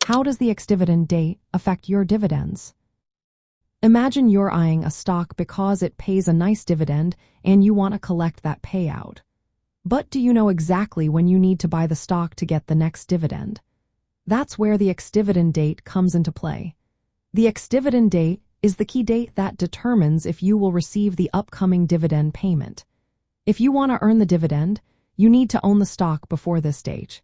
How does the ex-dividend date affect your dividends? Imagine you're eyeing a stock because it pays a nice dividend and you want to collect that payout. But do you know exactly when you need to buy the stock to get the next dividend? That's where the ex-dividend date comes into play. The ex-dividend date is the key date that determines if you will receive the upcoming dividend payment. If you want to earn the dividend, you need to own the stock before this date.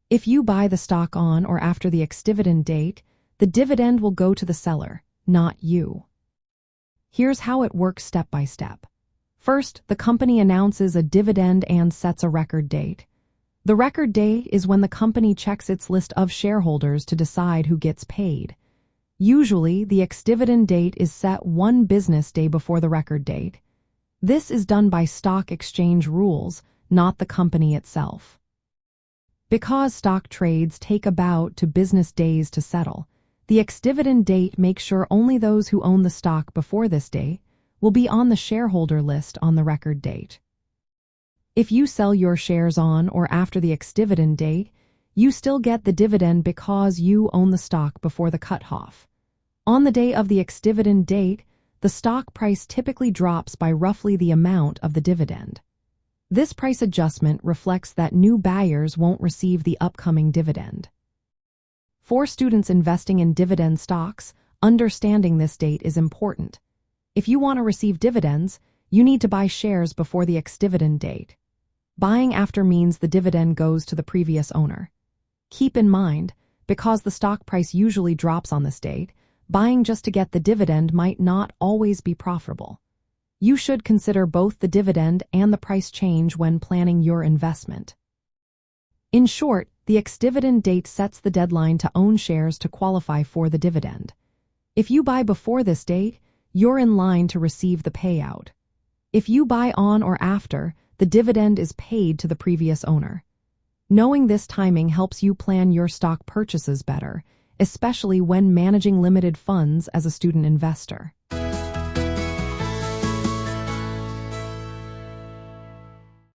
If you buy the stock on or after the ex-dividend date, the dividend will go to the seller, not you. Here's how it works step by step. First, the company announces a dividend and sets a record date. The record date is when the company checks its list of shareholders to decide who gets paid. Usually, the ex-dividend date is set 1 business day before the record date. This is done by stock exchange rules, not the company itself. Because stock trades take about 2 business days to settle, the ex-dividend date makes sure only those who own the stock before this date will be on the shareholder list on the record date. If you sell your shares on or after the ex-dividend date, you still get the dividend because you own the stock before the cutoff. On the day of the ex-dividend date, the stock price typically drops by roughly the amount of the dividend. This price adjustment reflects that new buyers won't receive the upcoming dividend. For students investing in dividend stocks, understanding this date is important. If you want to receive dividends, you need to buy shares before the ex-dividend date. Buying after means the dividend goes to the previous owner. Keep in mind, because the stock price usually drops on this date, buying just to get the dividend might not always be profitable. You should consider both the dividend and the price change when planning your investment. In short, the ex-dividend date sets the deadline to own shares to qualify for the dividend. If you buy before this date, you're in line to receive the payout. If you buy on or after, the dividend is paid to the previous owner. Knowing this timing helps you plan your stock purchases better, especially when managing limited funds as a student investor.